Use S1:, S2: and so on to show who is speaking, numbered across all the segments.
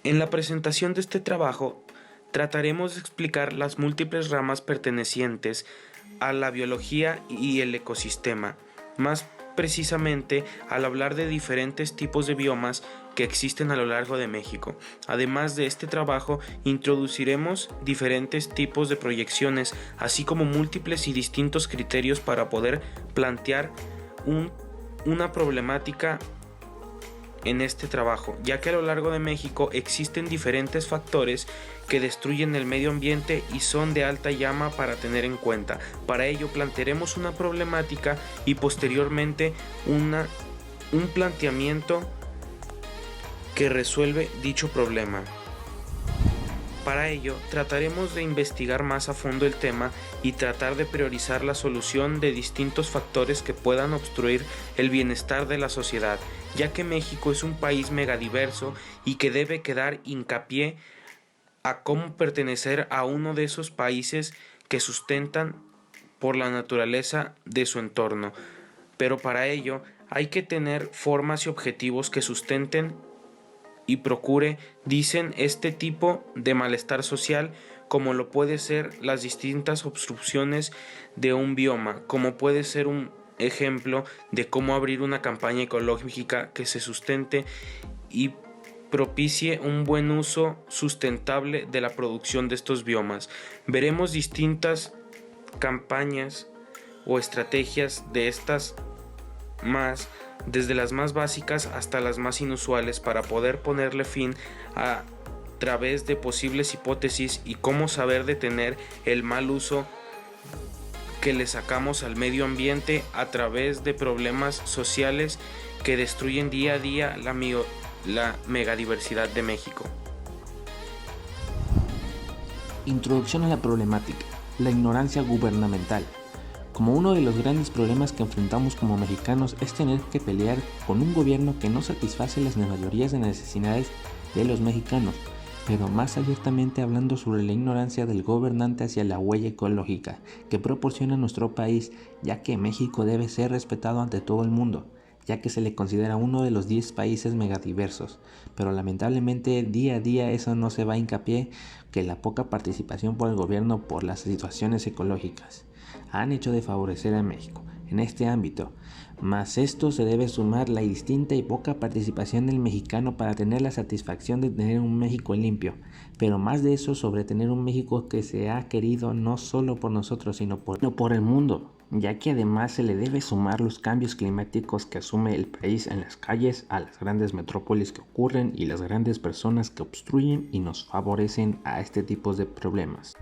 S1: En la presentación de este trabajo trataremos de explicar las múltiples ramas pertenecientes a la biología y el ecosistema, más precisamente al hablar de diferentes tipos de biomas que existen a lo largo de México. Además de este trabajo, introduciremos diferentes tipos de proyecciones, así como múltiples y distintos criterios para poder plantear una problemática en este trabajo, ya que a lo largo de México existen diferentes factores que destruyen el medio ambiente y son de alta llama para tener en cuenta. Para ello plantearemos una problemática y posteriormente un planteamiento que resuelve dicho problema. Para ello, trataremos de investigar más a fondo el tema y tratar de priorizar la solución de distintos factores que puedan obstruir el bienestar de la sociedad, ya que México es un país megadiverso y que debe quedar hincapié a cómo pertenecer a uno de esos países que sustentan por la naturaleza de su entorno. Pero para ello hay que tener formas y objetivos que sustenten y procure, dicen, este tipo de malestar social, como lo puede ser las distintas obstrucciones de un bioma, como puede ser un ejemplo de cómo abrir una campaña ecológica que se sustente y propicie un buen uso sustentable de la producción de estos biomas. Veremos distintas campañas o estrategias de estas desde las más básicas hasta las más inusuales, para poder ponerle fin a través de posibles hipótesis y cómo saber detener el mal uso que le sacamos al medio ambiente a través de problemas sociales que destruyen día a día la megadiversidad de México.
S2: Introducción a la problemática: la ignorancia gubernamental. Como uno de los grandes problemas que enfrentamos como mexicanos es tener que pelear con un gobierno que no satisface las mayorías de necesidades de los mexicanos, pero más abiertamente hablando sobre la ignorancia del gobernante hacia la huella ecológica que proporciona nuestro país, ya que México debe ser respetado ante todo el mundo, ya que se le considera uno de los 10 países megadiversos, pero lamentablemente día a día eso no se va a hincapié, que la poca participación por el gobierno por las situaciones ecológicas han hecho de favorecer a México en este ámbito. Más esto se debe sumar la distinta y poca participación del mexicano para tener la satisfacción de tener un México limpio, pero más de eso, sobre tener un México que se ha querido no solo por nosotros sino por el mundo, ya que además se le debe sumar los cambios climáticos que asume el país en las calles, a las grandes metrópolis que ocurren y las grandes personas que obstruyen y nos favorecen a este tipo de problemas.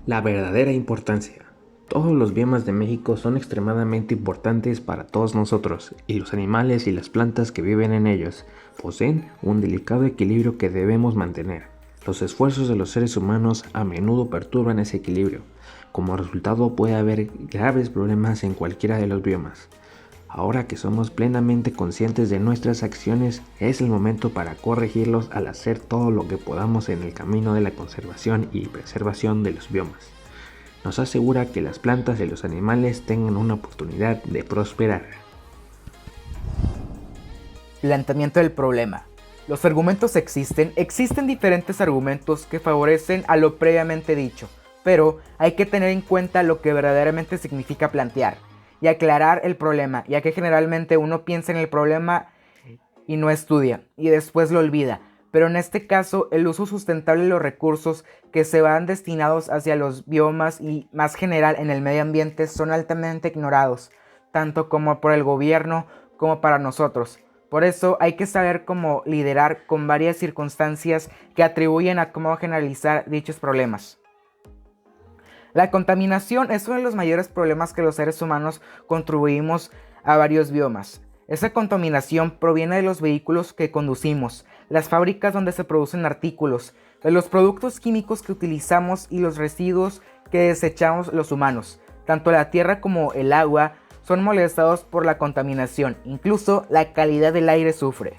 S2: La verdadera importancia. Todos los biomas de México son extremadamente importantes para todos nosotros, y los animales y las plantas que viven en ellos poseen un delicado equilibrio que debemos mantener. Los esfuerzos de los seres humanos a menudo perturban ese equilibrio. Como resultado puede haber graves problemas en cualquiera de los biomas. Ahora que somos plenamente conscientes de nuestras acciones, es el momento para corregirlos al hacer todo lo que podamos en el camino de la conservación y preservación de los biomas. Nos asegura que las plantas y los animales tengan una oportunidad de prosperar.
S3: Planteamiento del problema. Los argumentos existen diferentes argumentos que favorecen a lo previamente dicho, pero hay que tener en cuenta lo que verdaderamente significa plantear y aclarar el problema, ya que generalmente uno piensa en el problema y no estudia, y después lo olvida. Pero en este caso, el uso sustentable de los recursos que se van destinados hacia los biomas y más general en el medio ambiente son altamente ignorados, tanto como por el gobierno como para nosotros. Por eso hay que saber cómo liderar con varias circunstancias que atribuyen a cómo generalizar dichos problemas. La contaminación es uno de los mayores problemas que los seres humanos contribuimos a varios biomas. Esa contaminación proviene de los vehículos que conducimos, las fábricas donde se producen artículos, de los productos químicos que utilizamos y los residuos que desechamos los humanos. Tanto la tierra como el agua son molestados por la contaminación, incluso la calidad del aire sufre.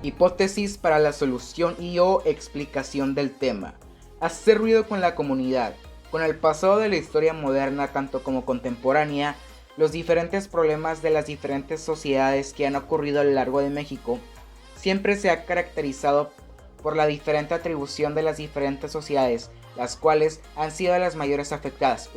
S3: Hipótesis para la solución y/o explicación del tema. Hacer ruido con la comunidad. Con el pasado de la historia moderna, tanto como contemporánea, los diferentes problemas de las diferentes sociedades que han ocurrido a lo largo de México siempre se ha caracterizado por la diferente atribución de las diferentes sociedades, las cuales han sido las mayores afectadas.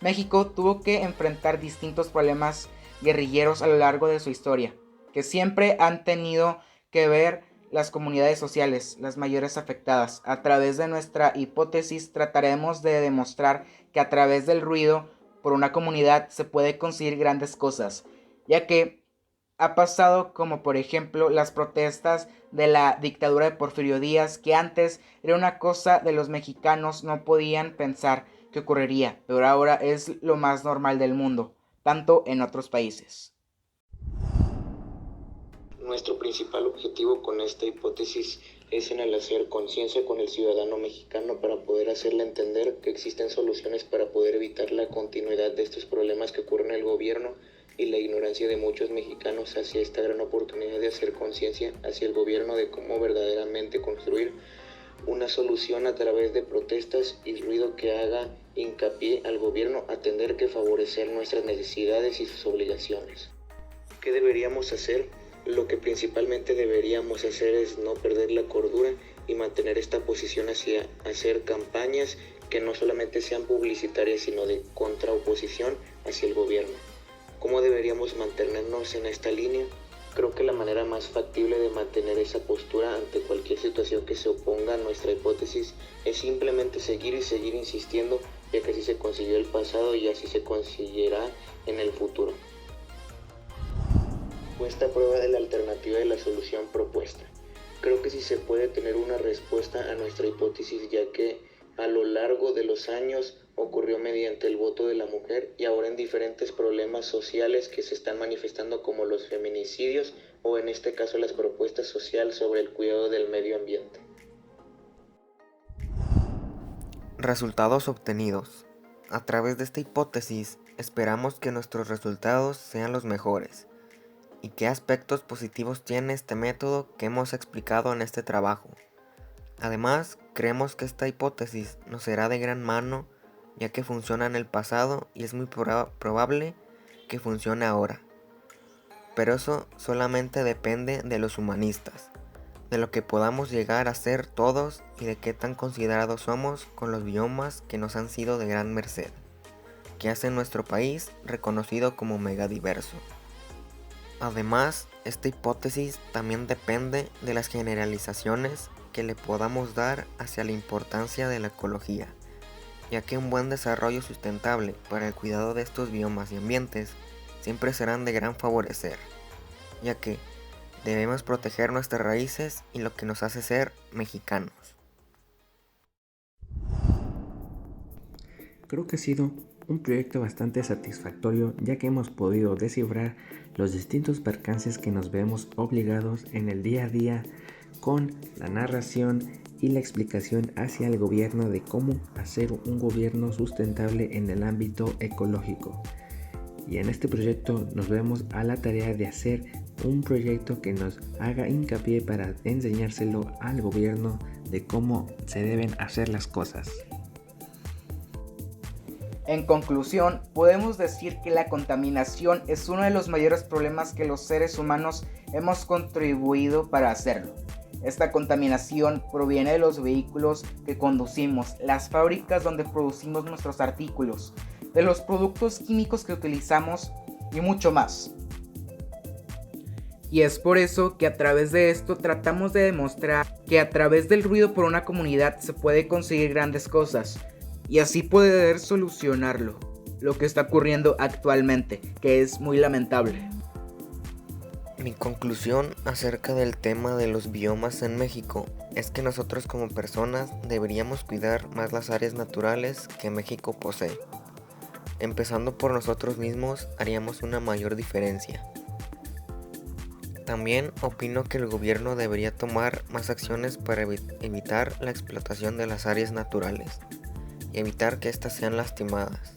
S3: México tuvo que enfrentar distintos problemas guerrilleros a lo largo de su historia, que siempre han tenido que ver las comunidades sociales, las mayores afectadas. A través de nuestra hipótesis trataremos de demostrar que a través del ruido por una comunidad se puede conseguir grandes cosas, ya que ha pasado como por ejemplo las protestas de la dictadura de Porfirio Díaz, que antes era una cosa de los mexicanos no podían pensar que ocurriría, pero ahora es lo más normal del mundo, tanto en otros países.
S4: Nuestro principal objetivo con esta hipótesis es en el hacer conciencia con el ciudadano mexicano para poder hacerle entender que existen soluciones para poder evitar la continuidad de estos problemas que ocurren en el gobierno y la ignorancia de muchos mexicanos hacia esta gran oportunidad de hacer conciencia hacia el gobierno de cómo verdaderamente construir una solución a través de protestas y ruido que haga hincapié al gobierno a tener que favorecer nuestras necesidades y sus obligaciones. ¿Qué deberíamos hacer? Lo que principalmente deberíamos hacer es no perder la cordura y mantener esta posición hacia hacer campañas que no solamente sean publicitarias, sino de contraoposición hacia el gobierno. ¿Cómo deberíamos mantenernos en esta línea? Creo que la manera más factible de mantener esa postura ante cualquier situación que se oponga a nuestra hipótesis es simplemente seguir insistiendo, ya que así se consiguió el pasado y así se conseguirá en el futuro. Puesta a prueba de la alternativa de la solución propuesta. Creo que sí se puede tener una respuesta a nuestra hipótesis, ya que a lo largo de los años ocurrió mediante el voto de la mujer y ahora en diferentes problemas sociales que se están manifestando como los feminicidios o en este caso las propuestas sociales sobre el cuidado del medio ambiente.
S5: Resultados obtenidos. A través de esta hipótesis esperamos que nuestros resultados sean los mejores. ¿Y qué aspectos positivos tiene este método que hemos explicado en este trabajo? Además, creemos que esta hipótesis nos será de gran mano, ya que funciona en el pasado y es muy probable que funcione ahora. Pero eso solamente depende de los humanistas, de lo que podamos llegar a ser todos y de qué tan considerados somos con los biomas que nos han sido de gran merced, que hacen nuestro país reconocido como megadiverso. Además, esta hipótesis también depende de las generalizaciones que le podamos dar hacia la importancia de la ecología, ya que un buen desarrollo sustentable para el cuidado de estos biomas y ambientes siempre serán de gran favorecer, ya que debemos proteger nuestras raíces y lo que nos hace ser mexicanos.
S2: Creo que ha sido un proyecto bastante satisfactorio, ya que hemos podido descifrar los distintos percances que nos vemos obligados en el día a día con la narración y la explicación hacia el gobierno de cómo hacer un gobierno sustentable en el ámbito ecológico. Y en este proyecto nos vemos a la tarea de hacer un proyecto que nos haga hincapié para enseñárselo al gobierno de cómo se deben hacer las cosas.
S3: En conclusión, podemos decir que la contaminación es uno de los mayores problemas que los seres humanos hemos contribuido para hacerlo. Esta contaminación proviene de los vehículos que conducimos, las fábricas donde producimos nuestros artículos, de los productos químicos que utilizamos y mucho más. Y es por eso que a través de esto tratamos de demostrar que a través del ruido por una comunidad se puede conseguir grandes cosas y así poder solucionarlo, lo que está ocurriendo actualmente, que es muy lamentable.
S5: Mi conclusión acerca del tema de los biomas en México es que nosotros como personas deberíamos cuidar más las áreas naturales que México posee. Empezando por nosotros mismos haríamos una mayor diferencia. También opino que el gobierno debería tomar más acciones para evitar la explotación de las áreas naturales y evitar que éstas sean lastimadas,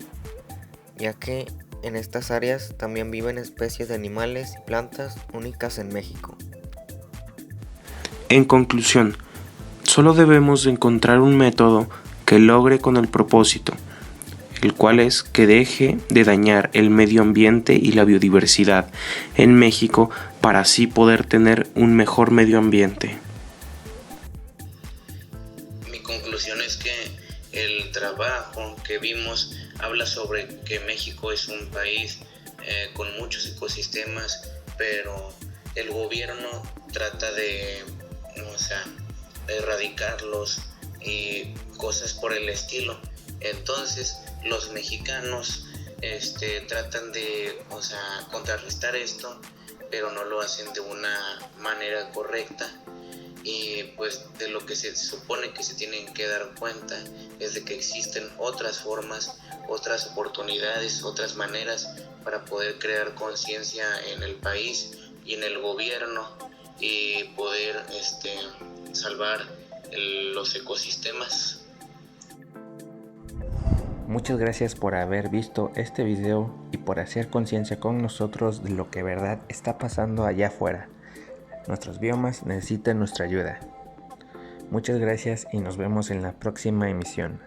S5: ya que en estas áreas también viven especies de animales y plantas únicas en México.
S1: En conclusión, solo debemos encontrar un método que logre con el propósito, el cual es que deje de dañar el medio ambiente y la biodiversidad en México para así poder tener un mejor medio ambiente.
S4: Mi conclusión es que el trabajo que vimos habla sobre que México es un país con muchos ecosistemas, pero el gobierno trata de erradicarlos y cosas por el estilo. Entonces los mexicanos tratan de contrarrestar esto, pero no lo hacen de una manera correcta. Y pues de lo que se supone que se tienen que dar cuenta es de que existen otras formas, otras oportunidades, otras maneras para poder crear conciencia en el país y en el gobierno y poder salvar los ecosistemas.
S2: Muchas gracias por haber visto este video y por hacer conciencia con nosotros de lo que de verdad está pasando allá afuera. Nuestros biomas necesitan nuestra ayuda. Muchas gracias y nos vemos en la próxima emisión.